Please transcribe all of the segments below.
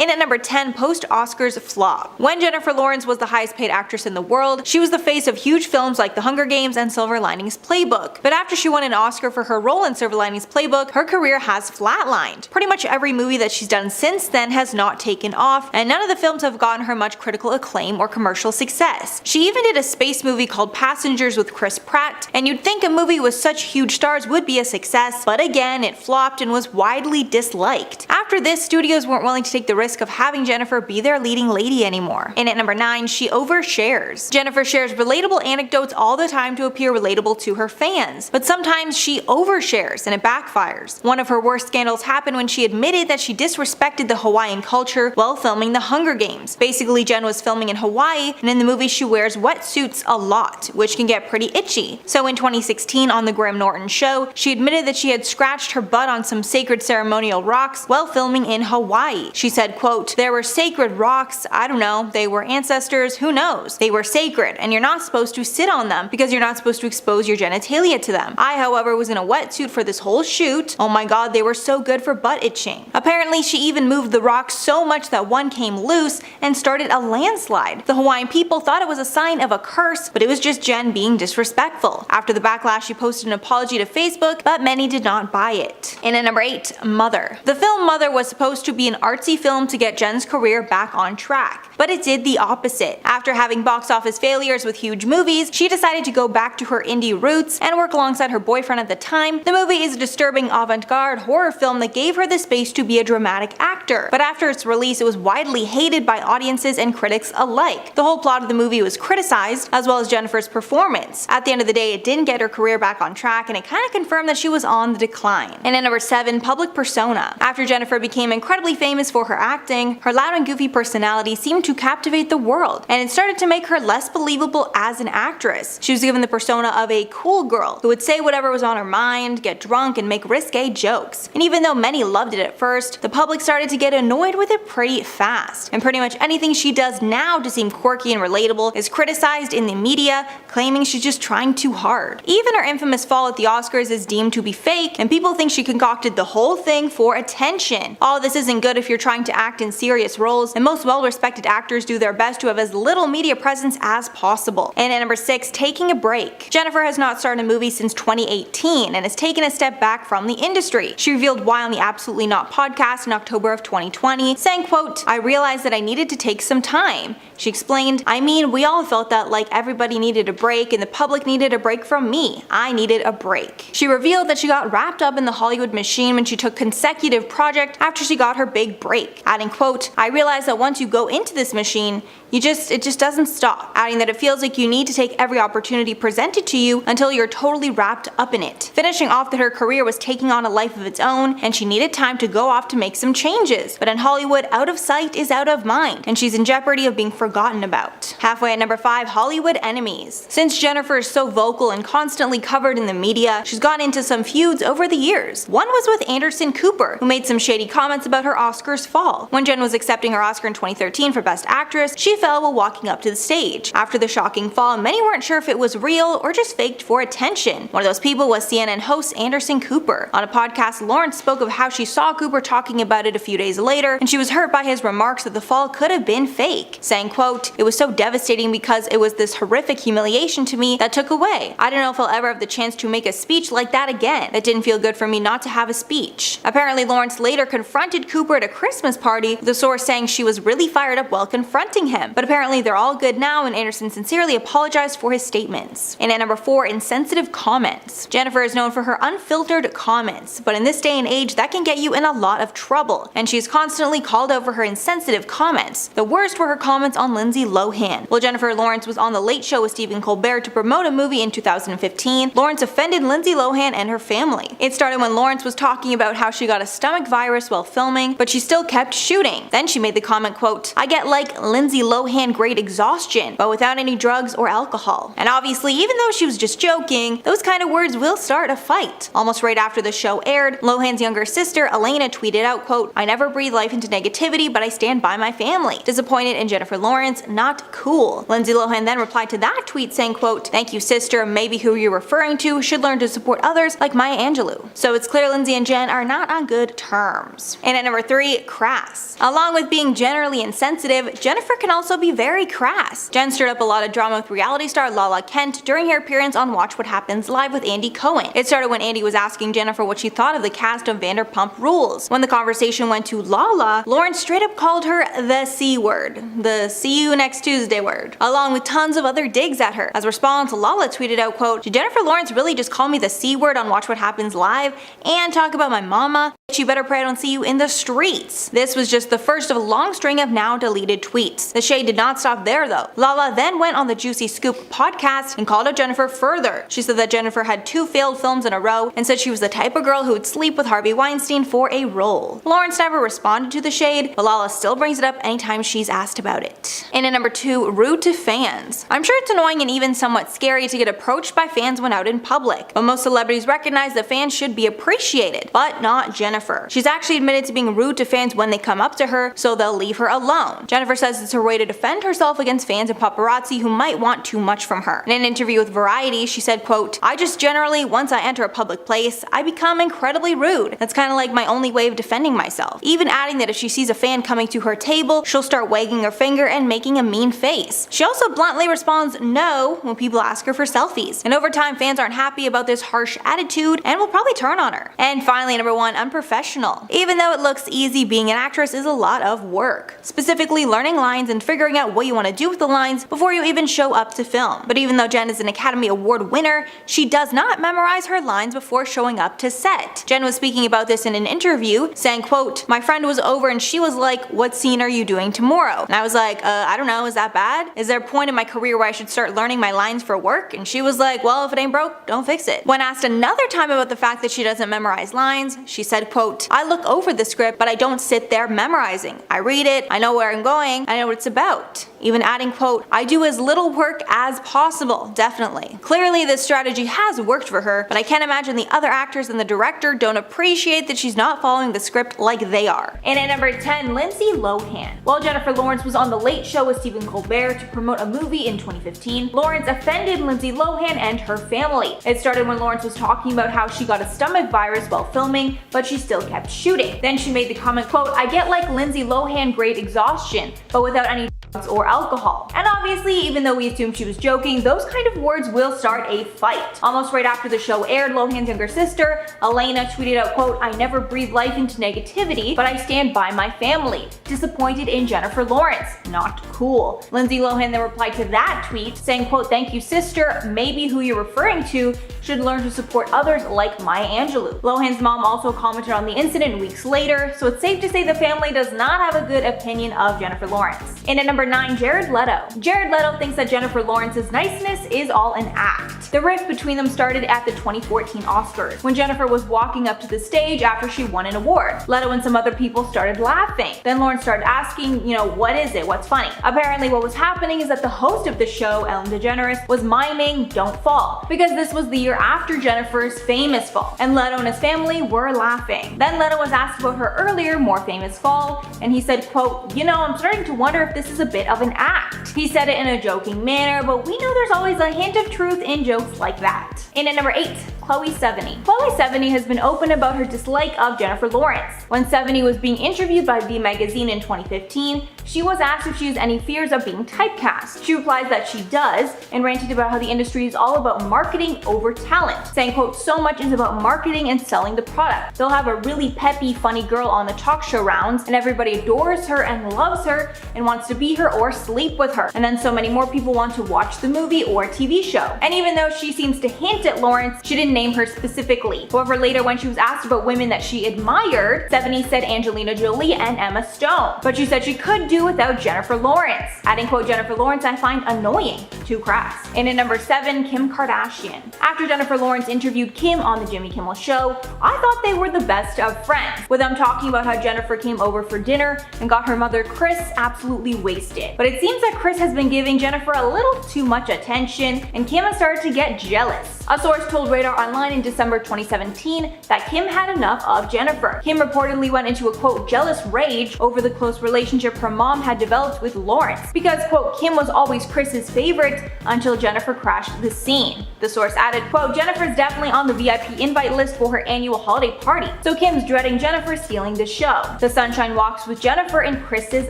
In at number 10, post-Oscars flop. When Jennifer Lawrence was the highest paid actress in the world, she was the face of huge films like The Hunger Games and Silver Linings Playbook. But after she won an Oscar for her role in Silver Linings Playbook, her career has flatlined. Pretty much every movie that she's done since then has not taken off, and none of the films have gotten her much critical acclaim or commercial success. She even did a space movie called Passengers with Chris Pratt, and you'd think a movie with such huge stars would be a success, but again, it flopped and was widely disliked. After this, studios weren't willing to take the risk of having Jennifer be their leading lady anymore. In at number 9, she overshares. Jennifer shares relatable anecdotes all the time to appear relatable to her fans, but sometimes she overshares and it backfires. One of her worst scandals happened when she admitted that she disrespected the Hawaiian culture while filming The Hunger Games. Basically, Jen was filming in Hawaii, and in the movie she wears wetsuits a lot, which can get pretty itchy. So in 2016 on The Graham Norton Show, she admitted that she had scratched her butt on some sacred ceremonial rocks while filming in Hawaii. She said, quote, "There were sacred rocks, I don't know, they were ancestors, who knows? They were sacred, and you're not supposed to sit on them because you're not supposed to expose your genitalia to them. I, however, was in a wetsuit for this whole shoot. Oh my god, they were so good for butt itching." Apparently, she even moved the rocks so much that one came loose and started a landslide. The Hawaiian people thought it was a sign of a curse, but it was just Jen being disrespectful. After the backlash, she posted an apology to Facebook, but many did not buy it. In at number 8, Mother. The film Mother was supposed to be an artsy film to get Jen's career back on track, but it did the opposite. After having box office failures with huge movies, she decided to go back to her indie roots and work alongside her boyfriend at the time. The movie is a disturbing avant-garde horror film that gave her the space to be a dramatic actor, but after its release it was widely hated by audiences and critics alike. The whole plot of the movie was criticized, as well as Jennifer's performance. At the end of the day, it didn't get her career back on track, and it kinda confirmed that she was on the decline. And at number 7, public persona. After Jennifer became incredibly famous for her acting, her loud and goofy personality seemed to captivate the world, and it started to make her less believable as an actress. She was given the persona of a cool girl who would say whatever was on her mind, get drunk, and make risque jokes. And even though many loved it at first, the public started to get annoyed with it pretty fast. And pretty much anything she does now to seem quirky and relatable is criticized in the media, claiming she's just trying too hard. Even her infamous fall at the Oscars is deemed to be fake, and people think she concocted the whole thing for attention. All this isn't good if you're trying to act in serious roles, and most well-respected actors do their best to have as little media presence as possible. And at number 6, taking a break. Jennifer has not started a movie since 2018 and has taken a step back from the industry. She revealed why on the Absolutely Not podcast in October of 2020, saying, quote, "I realized that I needed to take some time." She explained, "I mean, we all felt that like everybody needed a break and the public needed a break from me. I needed a break." She revealed that she got wrapped up in the Hollywood machine when she took consecutive projects after she got her big break, adding, quote, "I realized that once you go into this machine, it just doesn't stop," adding that it feels like you need to take every opportunity presented to you until you're totally wrapped up in it. Finishing off that her career was taking on a life of its own, and she needed time to go off to make some changes. But in Hollywood, out of sight is out of mind, and she's in jeopardy of being forgotten about. Halfway at number 5, Hollywood enemies. Since Jennifer is so vocal and constantly covered in the media, she's gotten into some feuds over the years. One was with Anderson Cooper, who made some shady comments about her Oscars fall. When Jen was accepting her Oscar in 2013 for Best Actress, she fell while walking up to the stage. After the shocking fall, many weren't sure if it was real or just faked for attention. One of those people was CNN host Anderson Cooper. On a podcast, Lawrence spoke of how she saw Cooper talking about it a few days later, and she was hurt by his remarks that the fall could have been fake, saying, quote, "It was so devastating because it was this horrific humiliation to me that took away. I don't know if I'll ever have the chance to make a speech like that again. It didn't feel good for me not to have a speech." Apparently, Lawrence later confronted Cooper at a Christmas party, with the source saying she was really fired up while confronting him, but apparently they're all good now, and Anderson sincerely apologized for his statements. And at number 4, insensitive comments. Jennifer is known for her unfiltered comments, but in this day and age that can get you in a lot of trouble, and she's constantly called out for her insensitive comments. The worst were her comments on Lindsay Lohan. While Jennifer Lawrence was on The Late Show with Stephen Colbert to promote a movie in 2015, Lawrence offended Lindsay Lohan and her family. It started when Lawrence was talking about how she got a stomach virus while filming, but she still kept shooting. Then she made the comment, quote, "I get like Lindsay Lohan grade exhaustion, but without any drugs or alcohol. And obviously, even though she was just joking, those kind of words will start a fight. Almost right after the show aired, Lohan's younger sister, Elena, tweeted out, quote, "I never breathe life into negativity, but I stand by my family. Disappointed in Jennifer Lawrence, not cool." Lindsay Lohan then replied to that tweet saying, quote, "Thank you, sister, maybe who you're referring to should learn to support others like Maya Angelou." So it's clear Lindsay and Jen are not on good terms. And at number 3, crass. Along with being generally insensitive, Jennifer can also be very crass. Jen stirred up a lot of drama with reality star Lala Kent during her appearance on Watch What Happens Live with Andy Cohen. It started when Andy was asking Jennifer what she thought of the cast of Vanderpump Rules. When the conversation went to Lala, Lauren straight up called her the C word, the see you next Tuesday word, along with tons of other digs at her. As a response, Lala tweeted out, quote, "Did Jennifer Lawrence really just call me the C word on Watch What Happens Live and talk about my mama? You better pray I don't see you in the streets." This was just the first of a long string of now deleted tweets. The shade did not stop there though. Lala then went on the Juicy Scoop podcast and called out Jennifer further. She said that Jennifer had 2 failed films in a row and said she was the type of girl who would sleep with Harvey Weinstein for a role. Lawrence never responded to the shade, but Lala still brings it up anytime she's asked about it. And at number 2, rude to fans. I'm sure it's annoying and even somewhat scary to get approached by fans when out in public, but most celebrities recognize that fans should be appreciated, but not Jennifer. She's actually admitted to being rude to fans when they come up to her, so they'll leave her alone. Jennifer says it's her way to defend herself against fans and paparazzi who might want too much from her. In an interview with Variety, she said, quote, "I just generally, once I enter a public place, I become incredibly rude. That's kind of like my only way of defending myself." Even adding that if she sees a fan coming to her table, she'll start wagging her finger and making a mean face. She also bluntly responds no when people ask her for selfies. And over time, fans aren't happy about this harsh attitude and will probably turn on her. And finally, number 1, unprofessional. Even though it looks easy, being an actress is a lot of work. Specifically learning lines and figuring out what you want to do with the lines before you even show up to film. But even though Jen is an Academy Award winner, she does not memorize her lines before showing up to set. Jen was speaking about this in an interview, saying, quote, "My friend was over and she was like, 'What scene are you doing tomorrow?' And I was like, I don't know, is that bad? Is there a point in my career where I should start learning my lines for work?" And she was like, "Well, if it ain't broke, don't fix it." When asked another time about the fact that she doesn't memorize lines, she said, quote, "I look over the script, but I don't sit there memorizing. I read it, I know where I'm going, I know what it's about." Even adding, quote, "I do as little work as possible, definitely." Clearly this strategy has worked for her, but I can't imagine the other actors and the director don't appreciate that she's not following the script like they are. And at number 10, Lindsay Lohan. While Jennifer Lawrence was on The Late Show with Stephen Colbert to promote a movie in 2015, Lawrence offended Lindsay Lohan and her family. It started when Lawrence was talking about how she got a stomach virus while filming, but she still kept shooting. Then she made the comment, quote, "I get like Lindsay Lohan grade exhaustion, but without any drugs or alcohol." And obviously, even though we assumed she was joking, those kind of words will start a fight. Almost right after the show aired, Lohan's younger sister, Elena, tweeted out, quote, "I never breathe life into negativity, but I stand by my family. Disappointed in Jennifer Lawrence. Not cool." Lindsay Lohan then replied to that tweet saying, quote, "Thank you, sister, maybe who you're referring to should learn to support others like Maya Angelou." Lohan's mom also commented on the incident weeks later, so it's safe to say the family does not have a good opinion of Jennifer Lawrence. And at number 9, Jared Leto. Jared Leto thinks that Jennifer Lawrence's niceness is all an act. The rift between them started at the 2014 Oscars, when Jennifer was walking up to the stage after she won an award. Leto and some other people started laughing. Then Lawrence started asking, what is it? What's funny? Apparently what was happening is that the host of the show, Ellen DeGeneres, was miming Don't Fall, because this was the year after Jennifer's famous fall, and Leto and his family were laughing. Then Leto was asked about her earlier, more famous fall, and he said, quote, "I'm starting to wonder if this is a bit of an act." He said it in a joking manner, but we know there's always a hint of truth in jokes like that. And at number 8, Chloe Sevigny. Chloe Sevigny has been open about her dislike of Jennifer Lawrence. When Sevigny was being interviewed by V Magazine in 2015, she was asked if she has any fears of being typecast. She replies that she does, and ranted about how the industry is all about marketing over talent, saying, quote, "So much is about marketing and selling the product. They'll have a really peppy, funny girl on the talk show rounds, and everybody adores her and loves her and wants to be her or sleep with her. And then so many more people want to watch the movie or TV show." And even though she seems to hint at Lawrence, she didn't name her specifically. However, later when she was asked about women that she admired, Sevigny said Angelina Jolie and Emma Stone, but she said she could do without Jennifer Lawrence, adding, quote, "Jennifer Lawrence I find annoying, too crass." And at number 7, Kim Kardashian. After Jennifer Lawrence interviewed Kim on the Jimmy Kimmel Show, I thought they were the best of friends, with them talking about how Jennifer came over for dinner and got her mother Kris absolutely wasted. it. But it seems that Kris has been giving Jennifer a little too much attention, and Kim has started to get jealous. A source told Radar Online in December 2017 that Kim had enough of Jennifer. Kim reportedly went into a quote jealous rage over the close relationship her mom had developed with Lawrence, because quote Kim was always Kris's favorite until Jennifer crashed the scene. The source added, quote, Jennifer's definitely on the VIP invite list for her annual holiday party, so Kim's dreading Jennifer stealing the show. The sunshine walks with Jennifer in Kris's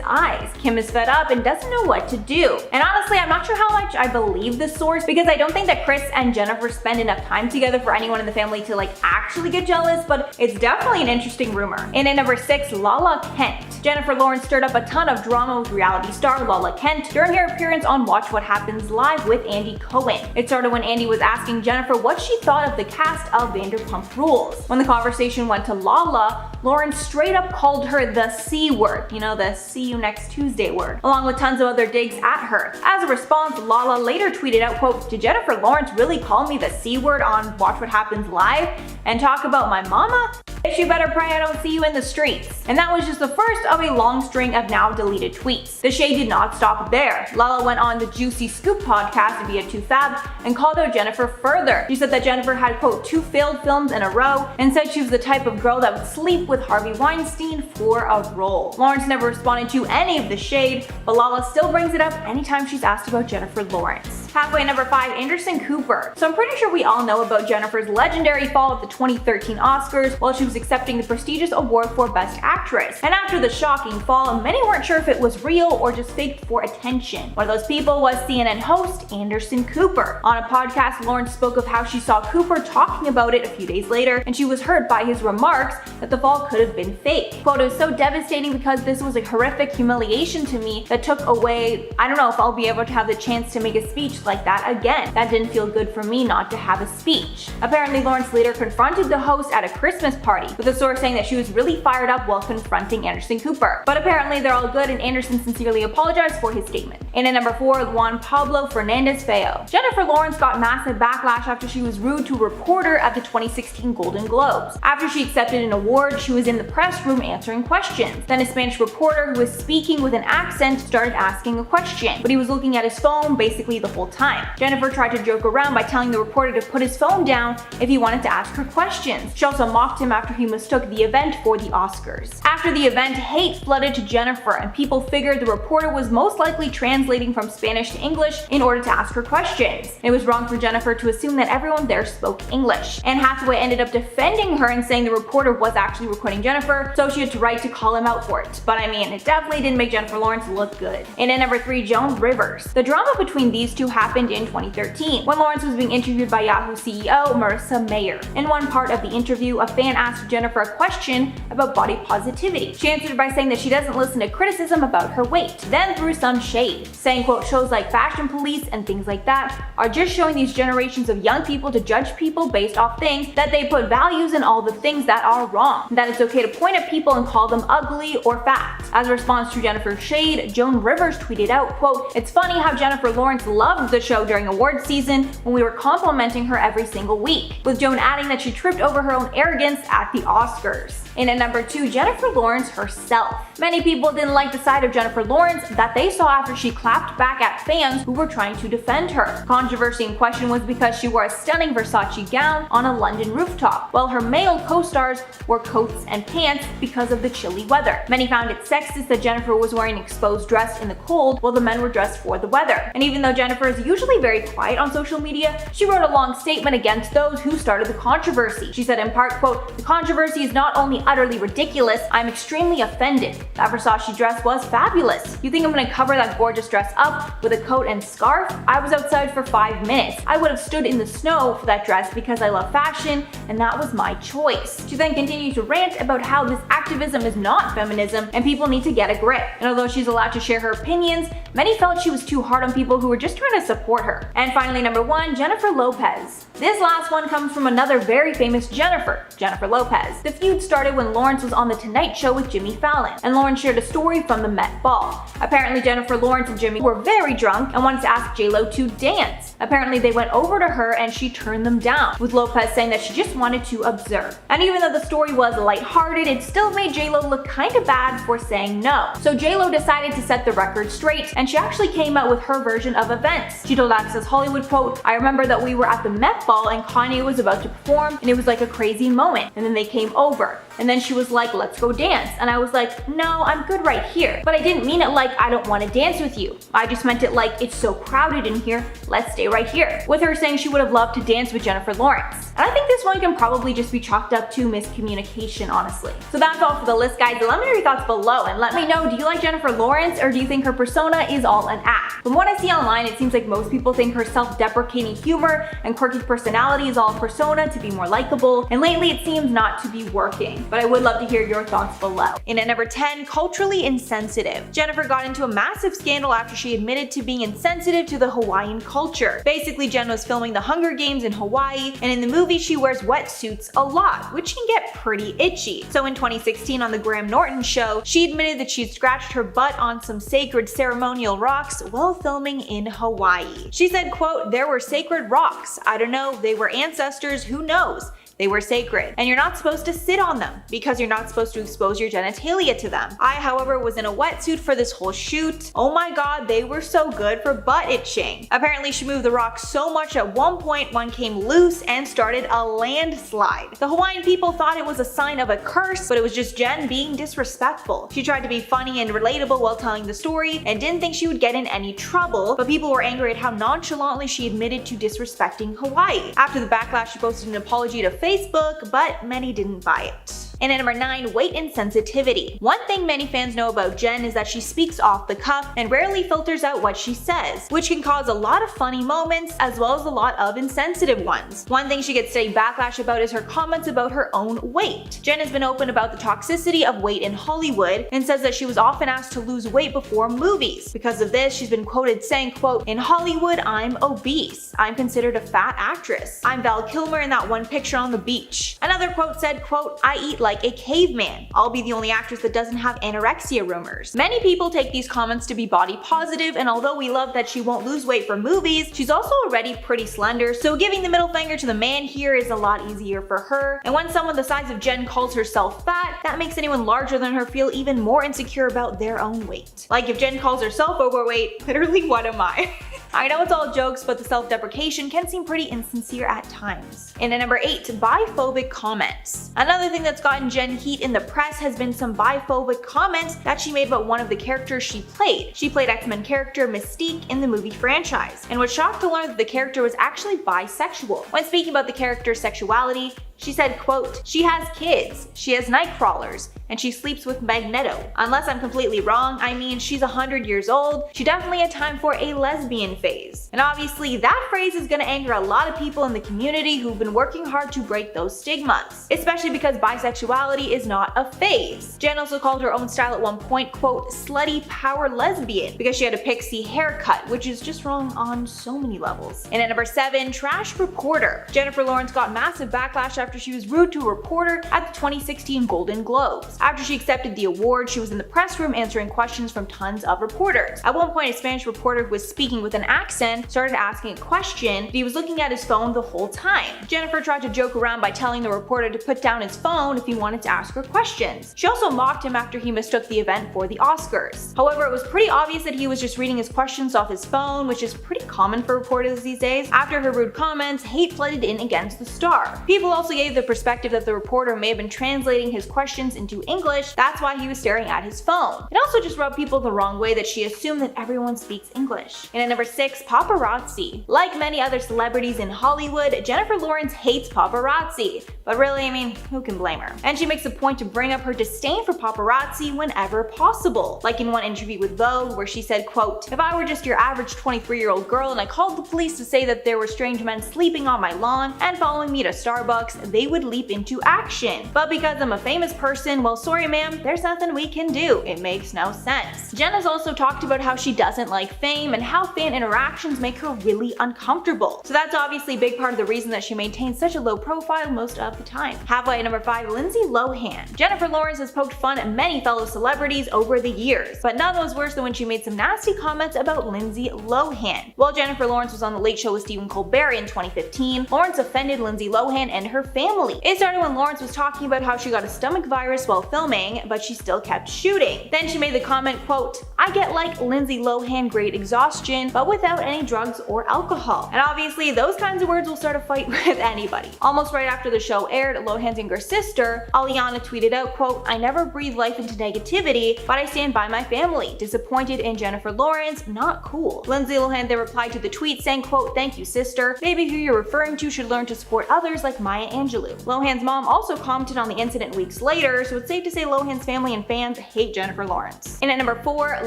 eyes. Kim is fed up and doesn't know what to do. And honestly, I'm not sure how much I believe this source, because I don't think that Kris and Jennifer spend enough time together for anyone in the family to actually get jealous, but it's definitely an interesting rumor. And at number 6, Lala Kent. Jennifer Lawrence stirred up a ton of drama with reality star Lala Kent during her appearance on Watch What Happens Live with Andy Cohen. It started when Andy was asking Jennifer what she thought of the cast of Vanderpump Rules. When the conversation went to Lala, Lawrence straight up called her the C word, the see you next Tuesday word, along with tons of other digs at her. As a response, Lala later tweeted out, quote, did Jennifer Lawrence really call me the C word on Watch What Happens Live and talk about my mama? Bitch, you better pray I don't see you in the streets. And that was just the first of a long string of now deleted tweets. The shade did not stop there. Lala went on the Juicy Scoop podcast via 2Fab and called out Jennifer further. She said that Jennifer had, quote, 2 failed films in a row, and said she was the type of girl that would sleep with Harvey Weinstein for a role. Lawrence never responded to any of the shade, but Lala still brings it up anytime she's asked about Jennifer Lawrence. Halfway at number 5, Anderson Cooper. So I'm pretty sure we all know about Jennifer's legendary fall at the 2013 Oscars while she was accepting the prestigious award for Best Actress. And after the shocking fall, many weren't sure if it was real or just faked for attention. One of those people was CNN host Anderson Cooper. On a podcast, Lawrence spoke of how she saw Cooper talking about it a few days later, and she was hurt by his remarks that the fall could have been fake. Quote, it was so devastating because this was a horrific humiliation to me that took away, I don't know if I'll be able to have the chance to make a speech like that again. That didn't feel good for me not to have a speech. Apparently, Lawrence later confronted the host at a Christmas party, with a source saying that she was really fired up while confronting Anderson Cooper. But apparently they're all good, and Anderson sincerely apologized for his statement. And at number 4, Juan Pablo Fernandez-Feo. Jennifer Lawrence got massive backlash after she was rude to a reporter at the 2016 Golden Globes. After she accepted an award, she was in the press room answering questions. Then a Spanish reporter who was speaking with an accent started asking a question, but he was looking at his phone basically the whole time. Jennifer tried to joke around by telling the reporter to put his phone down if he wanted to ask her questions. She also mocked him after he mistook the event for the Oscars. After the event, hate flooded to Jennifer, and people figured the reporter was most likely translating from Spanish to English in order to ask her questions. It was wrong for Jennifer to assume that everyone there spoke English. Anne Hathaway ended up defending her and saying the reporter was actually recording Jennifer, so she had the right to call him out for it. But I mean, it definitely didn't make Jennifer Lawrence look good. And at number 3, Joan Rivers. The drama between these two happened in 2013, when Lawrence was being interviewed by Yahoo CEO Marissa Mayer. In one part of the interview, a fan asked Jennifer a question about body positivity. She answered by saying that she doesn't listen to criticism about her weight, then threw some shade, saying, quote, shows like Fashion Police and things like that are just showing these generations of young people to judge people based off things that they put values in all the things that are wrong, that it's okay to point at people and call them ugly or fat. As a response to Jennifer's shade, Joan Rivers tweeted out, quote, it's funny how Jennifer Lawrence loved the show during awards season when we were complimenting her every single week, with Joan adding that she tripped over her own arrogance at the Oscars. And at number 2, Jennifer Lawrence herself. Many people didn't like the side of Jennifer Lawrence that they saw after she clapped back at fans who were trying to defend her. Controversy in question was because she wore a stunning Versace gown on a London rooftop, while her male co-stars wore coats and pants because of the chilly weather. Many found it sexist that Jennifer was wearing an exposed dress in the cold while the men were dressed for the weather. And even though Jennifer is usually very quiet on social media, she wrote a long statement against those who started the controversy. She said in part, quote, the controversy is not only utterly ridiculous, I'm extremely offended. That Versace dress was fabulous. You think I'm gonna cover that gorgeous dress up with a coat and scarf? I was outside for 5 minutes. I would have stood in the snow for that dress because I love fashion, and that was my choice. She then continued to rant about how this activism is not feminism and people need to get a grip. And although she's allowed to share her opinions, many felt she was too hard on people who were just trying to support her. And finally, number 1, Jennifer Lopez. This last one comes from another very famous Jennifer, Jennifer Lopez. The feud started when Lawrence was on The Tonight Show with Jimmy Fallon, and Lawrence shared a story from the Met Ball. Apparently, Jennifer Lawrence and Jimmy were very drunk and wanted to ask J-Lo to dance. Apparently they went over to her and she turned them down, with Lopez saying that she just wanted to observe. And even though the story was lighthearted, it still made J-Lo look kinda bad for saying no. So J-Lo decided to set the record straight, and she actually came out with her version of events. She told Access Hollywood, quote, "I remember that we were at the Met Ball and Kanye was about to perform and it was like a crazy moment. And then they came over. And then she was like, let's go dance. And I was like, no, I'm good right here. But I didn't mean it like I don't want to dance with you. I just meant it like it's so crowded in here, let's stay right here." With her saying she would have loved to dance with Jennifer Lawrence. And I think this one can probably just be chalked up to miscommunication, honestly. So that's all for the list, guys. Let me know your thoughts below and let me know, do you like Jennifer Lawrence or do you think her persona is all an act? From what I see online, it seems like most people think her self-deprecating humor and quirky personality is all a persona to be more likable, and lately it seems not to be working. But I would love to hear your thoughts below. In at number 10, culturally insensitive. Jennifer got into a massive scandal after she admitted to being insensitive to the Hawaiian culture. Basically, Jen was filming the Hunger Games in Hawaii, and in the movie she wears wetsuits a lot, which can get pretty itchy. So in 2016 on the Graham Norton show, she admitted that she'd scratched her butt on some sacred ceremonial rocks while filming in Hawaii. She said, quote, "There were sacred rocks. I don't know, they were ancestors, who knows? They were sacred, and you're not supposed to sit on them because you're not supposed to expose your genitalia to them. I, however, was in a wetsuit for this whole shoot. Oh my god, they were so good for butt itching." Apparently, she moved the rock so much at one point one came loose and started a landslide. The Hawaiian people thought it was a sign of a curse, but it was just Jen being disrespectful. She tried to be funny and relatable while telling the story and didn't think she would get in any trouble, but people were angry at how nonchalantly she admitted to disrespecting Hawaii. After the backlash, she posted an apology to Facebook, but many didn't buy it. And at number 9, weight insensitivity. One thing many fans know about Jen is that she speaks off the cuff and rarely filters out what she says, which can cause a lot of funny moments as well as a lot of insensitive ones. One thing she gets steady backlash about is her comments about her own weight. Jen has been open about the toxicity of weight in Hollywood and says that she was often asked to lose weight before movies. Because of this, she's been quoted saying, quote, "In Hollywood, I'm obese. I'm considered a fat actress. I'm Val Kilmer in that one picture on the beach." Another quote said, quote, "I eat like a caveman. I'll be the only actress that doesn't have anorexia rumors." Many people take these comments to be body positive, and although we love that she won't lose weight for movies, she's also already pretty slender, so giving the middle finger to the man here is a lot easier for her. And when someone the size of Jen calls herself fat, that makes anyone larger than her feel even more insecure about their own weight. Like if Jen calls herself overweight, literally what am I? I know it's all jokes, but the self-deprecation can seem pretty insincere at times. And at number 8, biphobic comments. Another thing that's gotten Jen heat in the press has been some biphobic comments that she made about one of the characters she played. She played X-Men character Mystique in the movie franchise, and was shocked to learn that the character was actually bisexual. When speaking about the character's sexuality, she said, quote, "She has kids, she has night crawlers, and she sleeps with Magneto. Unless I'm completely wrong, I mean, she's 100 years old, she definitely had time for a lesbian phase." And obviously that phrase is gonna anger a lot of people in the community who've been working hard to break those stigmas, especially because bisexuality is not a phase. Jen also called her own style at one point, quote, "slutty power lesbian," because she had a pixie haircut, which is just wrong on so many levels. And at number 7, trash reporter. Jennifer Lawrence got massive backlash after she was rude to a reporter at the 2016 Golden Globes. After she accepted the award, she was in the press room answering questions from tons of reporters. At one point, a Spanish reporter who was speaking with an accent started asking a question, but he was looking at his phone the whole time. Jennifer tried to joke around by telling the reporter to put down his phone if he wanted to ask her questions. She also mocked him after he mistook the event for the Oscars. However, it was pretty obvious that he was just reading his questions off his phone, which is pretty common for reporters these days. After her rude comments, hate flooded in against the star. People also gave the perspective that the reporter may have been translating his questions into English, that's why he was staring at his phone. It also just rubbed people the wrong way that she assumed that everyone speaks English. And at number 6, paparazzi. Like many other celebrities in Hollywood, Jennifer Lawrence hates paparazzi. But really, I mean, who can blame her? And she makes a point to bring up her disdain for paparazzi whenever possible. Like in one interview with Vogue, where she said, quote, "If I were just your average 23-year-old girl and I called the police to say that there were strange men sleeping on my lawn and following me to Starbucks, they would leap into action. But because I'm a famous person, well sorry ma'am, there's nothing we can do. It makes no sense. Jen has also talked about how she doesn't like fame and how fan interactions make her really uncomfortable. So that's obviously a big part of the reason that she maintains such a low profile most of the time. Halfway at number 5, Lindsay Lohan. Jennifer Lawrence has poked fun at many fellow celebrities over the years, but none was worse than when she made some nasty comments about Lindsay Lohan. While Jennifer Lawrence was on The Late Show with Stephen Colbert in 2015, Lawrence offended Lindsay Lohan and her family. It started when Lawrence was talking about how she got a stomach virus while filming, but she still kept shooting. Then she made the comment, quote, "I get like Lindsay Lohan grade exhaustion, but without any drugs or alcohol." And obviously those kinds of words will start a fight with anybody. Almost right after the show aired, Lohan's younger sister, Aliana, tweeted out, quote, "I never breathe life into negativity, but I stand by my family. Disappointed in Jennifer Lawrence, not cool." Lindsay Lohan then replied to the tweet saying, quote, "Thank you sister. Maybe who you're referring to should learn to support others like Maya Angelou." Lohan's mom also commented on the incident weeks later, so it's safe to say Lohan's family and fans hate Jennifer Lawrence. And at number 4,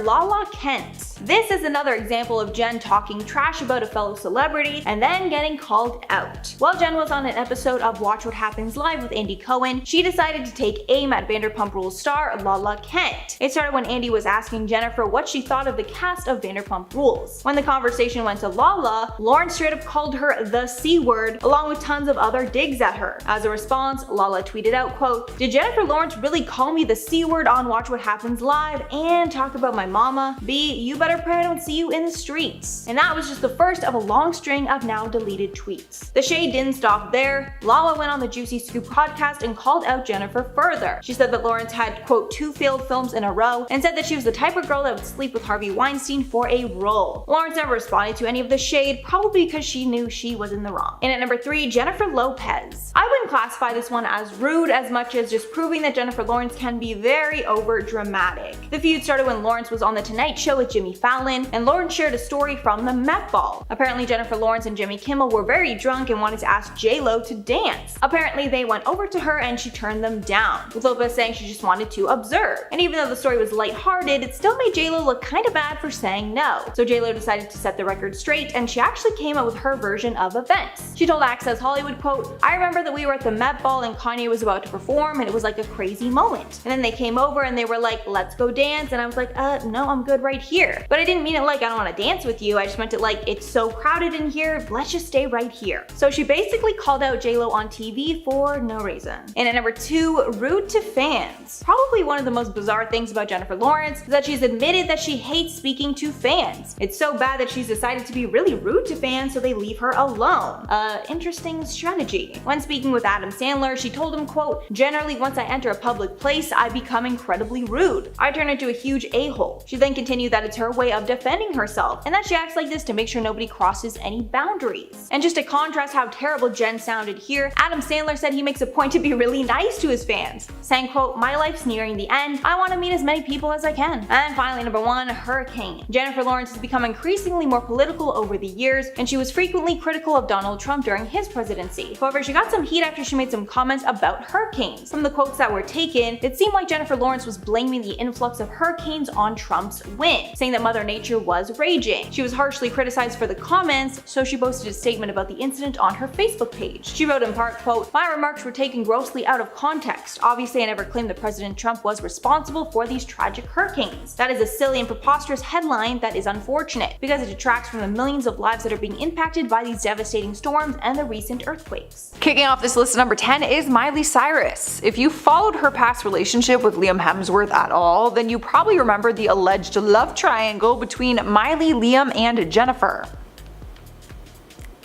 Lala Kent. This is another example of Jen talking trash about a fellow celebrity and then getting called out. While Jen was on an episode of Watch What Happens Live with Andy Cohen, she decided to take aim at Vanderpump Rules star Lala Kent. It started when Andy was asking Jennifer what she thought of the cast of Vanderpump Rules. When the conversation went to Lala, Lawrence straight up called her the C word along with tons of other digs at her. As a response, Lala tweeted out, quote, "Did Jennifer Lawrence really call me the C word on Watch What Happens Live and talk about my mama? B, you better pray I don't see you in the streets." And that was just the first of a long string of now deleted tweets. The shade didn't stop there. Lala went on the Juicy Scoop podcast and called out Jennifer further. She said that Lawrence had, quote, 2 failed films in a row and said that she was the type of girl that would sleep with Harvey Weinstein for a role. Lawrence never responded to any of the shade, probably because she knew she was in the wrong. And at number 3, Jennifer Lopez. I wouldn't classify this one as rude as much as just proving that Jennifer Lawrence can be very over dramatic. The feud started when Lawrence was on The Tonight Show with Jimmy Fallon, and Lawrence shared a story from the Met Ball. Apparently Jennifer Lawrence and Jimmy Kimmel were very drunk and wanted to ask J-Lo to dance. Apparently they went over to her and she turned them down, with Lopez saying she just wanted to observe. And even though the story was lighthearted, it still made J-Lo look kinda bad for saying no. So J-Lo decided to set the record straight and she actually came up with her version of events. She told Access Hollywood, quote, "I remember that we were at the Met Ball and Kanye was about to perform and it was like a crazy moment. And then they came over and they were like, let's go dance, and I was like, no, I'm good right here. But I didn't mean it like I don't want to dance with you, I just meant it like it's so crowded in here, let's just stay right here." So she basically called out J-Lo on TV for no reason. And at number 2, rude to fans. Probably one of the most bizarre things about Jennifer Lawrence is that she's admitted that she hates speaking to fans. It's so bad that she's decided to be really rude to fans so they leave her alone. Interesting strategy. When speaking with Adam Sandler, she told him, quote, "Generally once I enter a public place, I become incredibly rude. I turn into a huge a-hole." She then continued that it's her way of defending herself, and that she acts like this to make sure nobody crosses any boundaries. And just to contrast how terrible Jen sounded here, Adam Sandler said he makes a point to be really nice to his fans, saying, quote, "My life's nearing the end. I want to meet as many people as I can." And finally, number 1, hurricane. Jennifer Lawrence has become increasingly more political over the years, and she was frequently critical of Donald Trump during his presidency. However, she got some heat after she made some comments about hurricanes. From the quotes that were taken, it seemed like Jennifer Lawrence was blaming the influx of hurricanes on Trump's win, saying that Mother Nature was raging. She was harshly criticized for the comments, so she posted a statement about the incident on her Facebook page. She wrote in part, quote, "My remarks were taken grossly out of context. Obviously, I never claimed that President Trump was responsible for these tragic hurricanes. That is a silly and preposterous headline that is unfortunate, because it detracts from the millions of lives that are being impacted by these devastating storms and the recent earthquakes." Kicking off this list at number 10 is Miley Cyrus. If you followed her past relationship with Liam Hemsworth at all, then you probably remember the alleged love triangle between Miley, Liam, and Jennifer.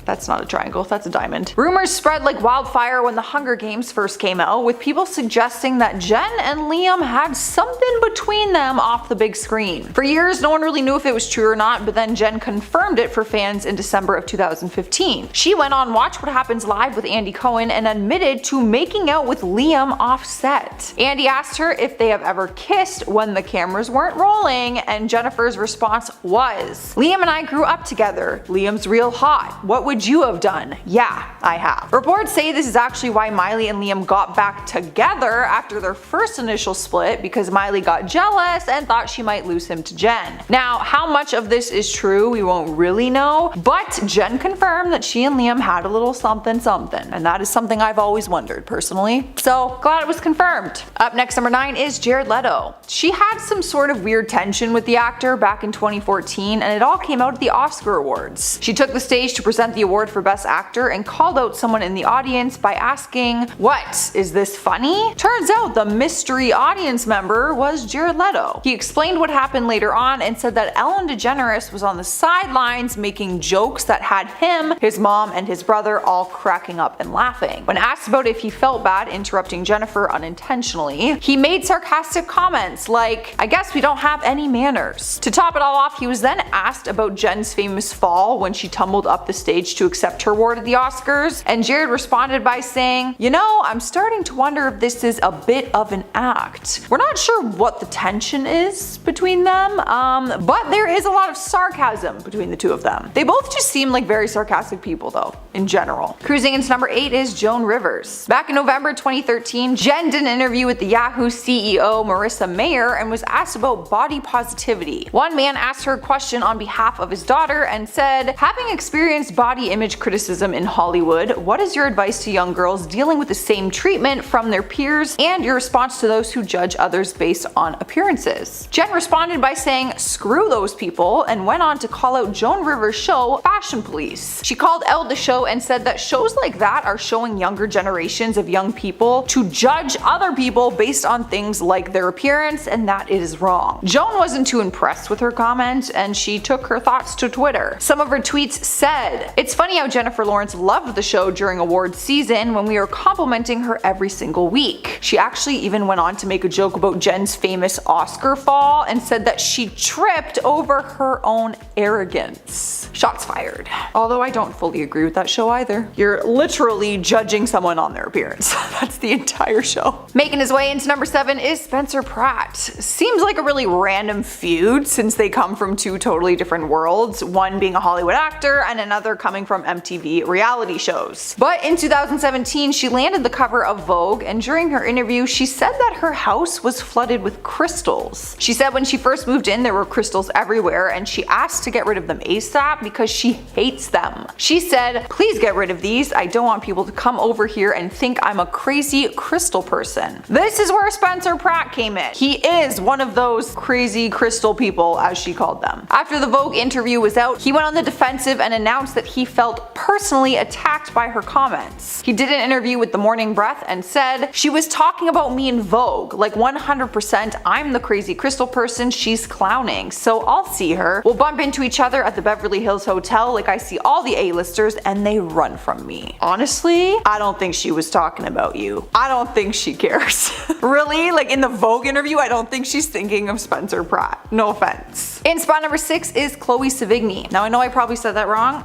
That's not a triangle, that's a diamond. Rumors spread like wildfire when the Hunger Games first came out, with people suggesting that Jen and Liam had something between them off the big screen. For years, no one really knew if it was true or not, but then Jen confirmed it for fans in December of 2015. She went on Watch What Happens Live with Andy Cohen and admitted to making out with Liam off set. Andy asked her if they have ever kissed when the cameras weren't rolling, and Jennifer's response was, "Liam and I grew up together. Liam's real hot. What would would you have done? Yeah, I have. Reports say this is actually why Miley and Liam got back together after their first initial split, because Miley got jealous and thought she might lose him to Jen. Now, how much of this is true, we won't really know, but Jen confirmed that she and Liam had a little something something, and that is something I've always wondered personally. So glad it was confirmed. Up next, number 9 is Jared Leto. She had some sort of weird tension with the actor back in 2014, and it all came out at the Oscar Awards. She took the stage to present the award for Best Actor and called out someone in the audience by asking, "What? Is this funny?" Turns out the mystery audience member was Jared Leto. He explained what happened later on and said that Ellen DeGeneres was on the sidelines making jokes that had him, his mom, and his brother all cracking up and laughing. When asked about if he felt bad interrupting Jennifer unintentionally, he made sarcastic comments like, "I guess we don't have any manners." To top it all off, he was then asked about Jen's famous fall when she tumbled up the stage to accept her award at the Oscars, and Jared responded by saying, "You know, I'm starting to wonder if this is a bit of an act." We're not sure what the tension is between them, but there is a lot of sarcasm between the two of them. They both just seem like very sarcastic people though, in general. Cruising into number 8 is Joan Rivers. Back in November 2013, Jen did an interview with the Yahoo CEO Marissa Mayer and was asked about body positivity. One man asked her a question on behalf of his daughter and said, "Having experienced body image criticism in Hollywood, what is your advice to young girls dealing with the same treatment from their peers and your response to those who judge others based on appearances?" Jen responded by saying, "Screw those people," and went on to call out Joan Rivers' show Fashion Police. She called out the show and said that shows like that are showing younger generations of young people to judge other people based on things like their appearance, and that is wrong. Joan wasn't too impressed with her comment, and she took her thoughts to Twitter. Some of her tweets said, "It's funny how Jennifer Lawrence loved the show during awards season when we were complimenting her every single week. She actually even went on to make a joke about Jen's famous Oscar fall and said that she tripped over her own arrogance." Shots fired. Although I don't fully agree with that show either. You're literally judging someone on their appearance. That's the entire show. Making his way into number 7 is Spencer Pratt. Seems like a really random feud since they come from two totally different worlds, one being a Hollywood actor and another coming from MTV reality shows. But in 2017, she landed the cover of Vogue, and during her interview, she said that her house was flooded with crystals. She said when she first moved in, there were crystals everywhere, and she asked to get rid of them ASAP because she hates them. She said, "Please get rid of these. I don't want people to come over here and think I'm a crazy crystal person." This is where Spencer Pratt came in. He is one of those crazy crystal people, as she called them. After the Vogue interview was out, he went on the defensive and announced that he felt personally attacked by her comments. He did an interview with The Morning Breath and said, "She was talking about me in Vogue, like 100% I'm the crazy crystal person she's clowning, so I'll see her. We'll bump into each other at the Beverly Hills Hotel like I see all the A-listers and they run from me." Honestly, I don't think she was talking about you. I don't think she cares. Really? Like in the Vogue interview, I don't think she's thinking of Spencer Pratt. No offense. In spot number 6 is Chloe Sevigny. Now I know I probably said that wrong,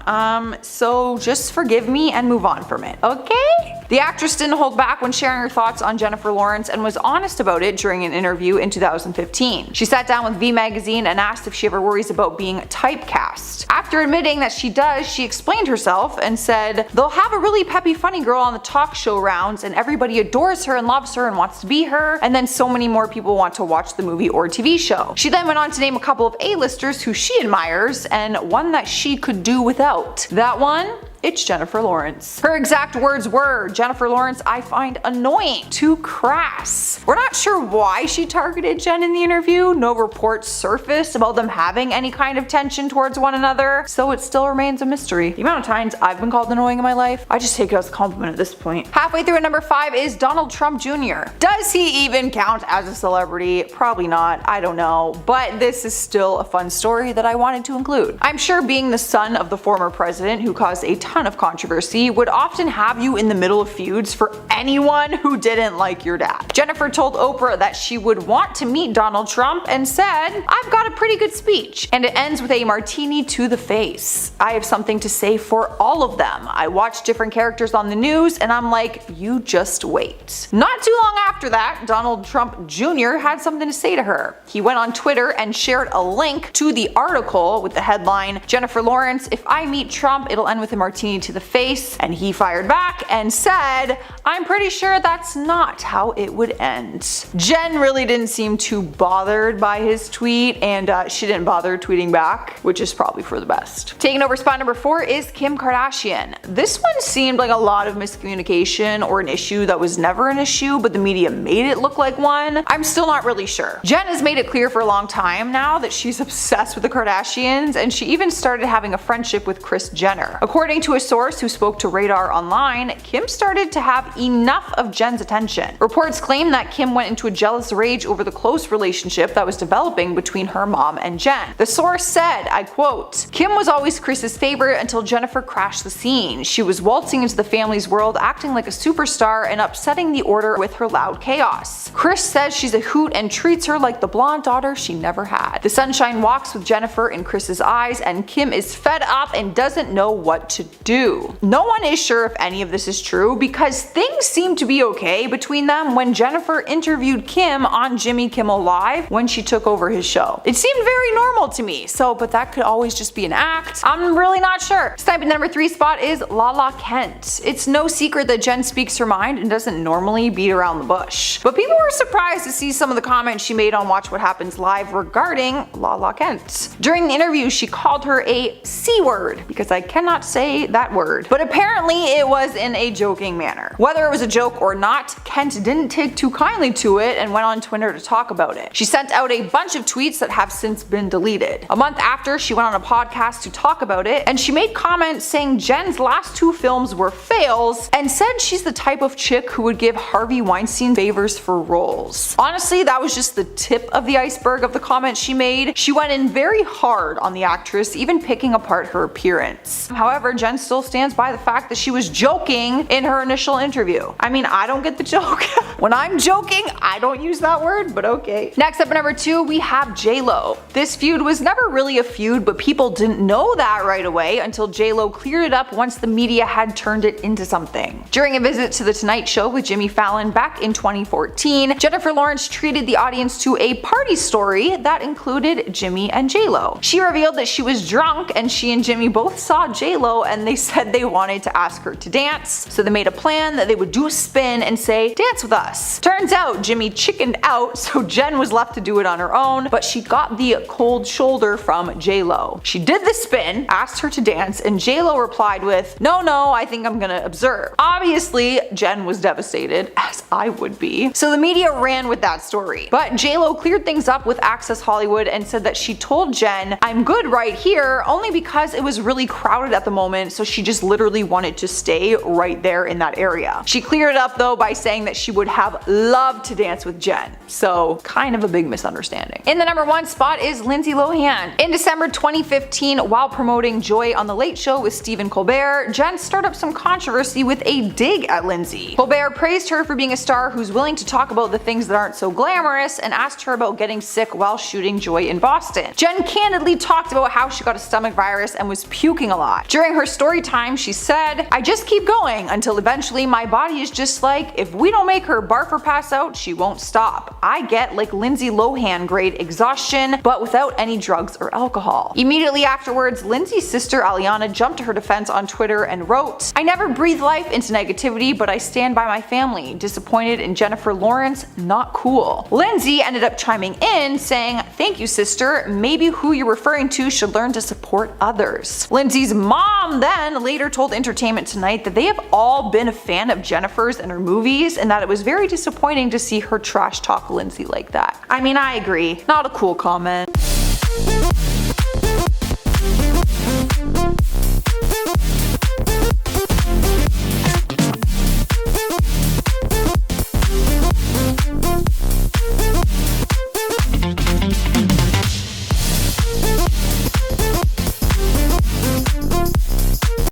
so just forgive me and move on from it, okay? The actress didn't hold back when sharing her thoughts on Jennifer Lawrence and was honest about it during an interview in 2015. She sat down with V Magazine and asked if she ever worries about being typecast. After admitting that she does, she explained herself and said, "They'll have a really peppy funny girl on the talk show rounds and everybody adores her and loves her and wants to be her, and then so many more people want to watch the movie or TV show." She then went on to name a couple of A-listers who she admires and one that she could do without. That one? It's Jennifer Lawrence. Her exact words were, "Jennifer Lawrence I find annoying, too crass." We're not sure why she targeted Jen in the interview. No reports surfaced about them having any kind of tension towards one another, so it still remains a mystery. The amount of times I've been called annoying in my life, I just take it as a compliment at this point. Halfway through at number 5 is Donald Trump Jr. Does he even count as a celebrity? Probably not, I don't know, but this is still a fun story that I wanted to include. I'm sure being the son of the former president who caused a ton of controversy would often have you in the middle of feuds for anyone who didn't like your dad. Jennifer told Oprah that she would want to meet Donald Trump and said, "I've got a pretty good speech," and it ends with a martini to the face. "I have something to say for all of them. I watch different characters on the news and I'm like, you just wait." Not too long after that, Donald Trump Jr. had something to say to her. He went on Twitter and shared a link to the article with the headline, "Jennifer Lawrence, if I meet Trump, it'll end with a martini martini to the face, and he fired back and said, "I'm pretty sure that's not how it would end." Jen really didn't seem too bothered by his tweet, and she didn't bother tweeting back, which is probably for the best. Taking over spot number 4 is Kim Kardashian. This one seemed like a lot of miscommunication or an issue that was never an issue, but the media made it look like one. I'm still not really sure. Jen has made it clear for a long time now that she's obsessed with the Kardashians, and she even started having a friendship with Kris Jenner. According to a source who spoke to Radar Online, Kim started to have enough of Jen's attention. Reports claim that Kim went into a jealous rage over the close relationship that was developing between her mom and Jen. The source said, I quote, "Kim was always Kris's favorite until Jennifer crashed the scene. She was waltzing into the family's world, acting like a superstar and upsetting the order with her loud chaos. Kris says she's a hoot and treats her like the blonde daughter she never had. The sunshine walks with Jennifer in Kris's eyes, and Kim is fed up and doesn't know what to do." No one is sure if any of this is true because things seemed to be okay between them when Jennifer interviewed Kim on Jimmy Kimmel Live when she took over his show. It seemed very normal to me, but that could always just be an act. I'm really not sure. Sniping number 3 spot is Lala Kent. It's no secret that Jen speaks her mind and doesn't normally beat around the bush. But people were surprised to see some of the comments she made on Watch What Happens Live regarding Lala Kent. During the interview, she called her a C-word, because I cannot say that word. But apparently it was in a joking manner. Whether it was a joke or not, Kent didn't take too kindly to it and went on Twitter to talk about it. She sent out a bunch of tweets that have since been deleted. A month after, she went on a podcast to talk about it, and she made comments saying Jen's last 2 films were fails, and said she's the type of chick who would give Harvey Weinstein favors for roles. Honestly, that was just the tip of the iceberg of the comments she made. She went in very hard on the actress, even picking apart her appearance. However, Jen still stands by the fact that she was joking in her initial interview. I mean, I don't get the joke. When I'm joking, I don't use that word, but okay. Next up at number 2, we have J-Lo. This feud was never really a feud, but people didn't know that right away until J-Lo cleared it up once the media had turned it into something. During a visit to The Tonight Show with Jimmy Fallon back in 2014, Jennifer Lawrence treated the audience to a party story that included Jimmy and J-Lo. She revealed that she was drunk and she and Jimmy both saw J-Lo and they said they wanted to ask her to dance, so they made a plan that they would do a spin and say, "Dance with us." Turns out Jimmy chickened out, so Jen was left to do it on her own, but she got the cold shoulder from J-Lo. She did the spin, asked her to dance, and J-Lo replied with, "No, I think I'm gonna observe." Obviously, Jen was devastated, as I would be, so the media ran with that story. But J-Lo cleared things up with Access Hollywood and said that she told Jen, "I'm good right here," only because it was really crowded at the moment, so she just literally wanted to stay right there in that area. She cleared it up though by saying that she would have loved to dance with Jen, so kind of a big misunderstanding. In the number 1 spot is Lindsay Lohan. In December 2015, while promoting Joy on The Late Show with Stephen Colbert, Jen stirred up some controversy with a dig at Lindsay. Colbert praised her for being a star who's willing to talk about the things that aren't so glamorous and asked her about getting sick while shooting Joy in Boston. Jen candidly talked about how she got a stomach virus and was puking a lot. During her story time, she said, "I just keep going until eventually my body is just like, if we don't make her barf or pass out, she won't stop. I get like Lindsay Lohan grade exhaustion, but without any drugs or alcohol." Immediately afterwards, Lindsay's sister Aliana jumped to her defense on Twitter and wrote, "I never breathe life into negativity, but I stand by my family. Disappointed in Jennifer Lawrence? Not cool." Lindsay ended up chiming in saying, "Thank you, sister. Maybe who you're referring to should learn to support others." Lindsay's mom then later told Entertainment Tonight that they have all been a fan of Jennifer's and her movies, and that it was very disappointing to see her trash talk Lindsay like that. I mean, I agree. Not a cool comment.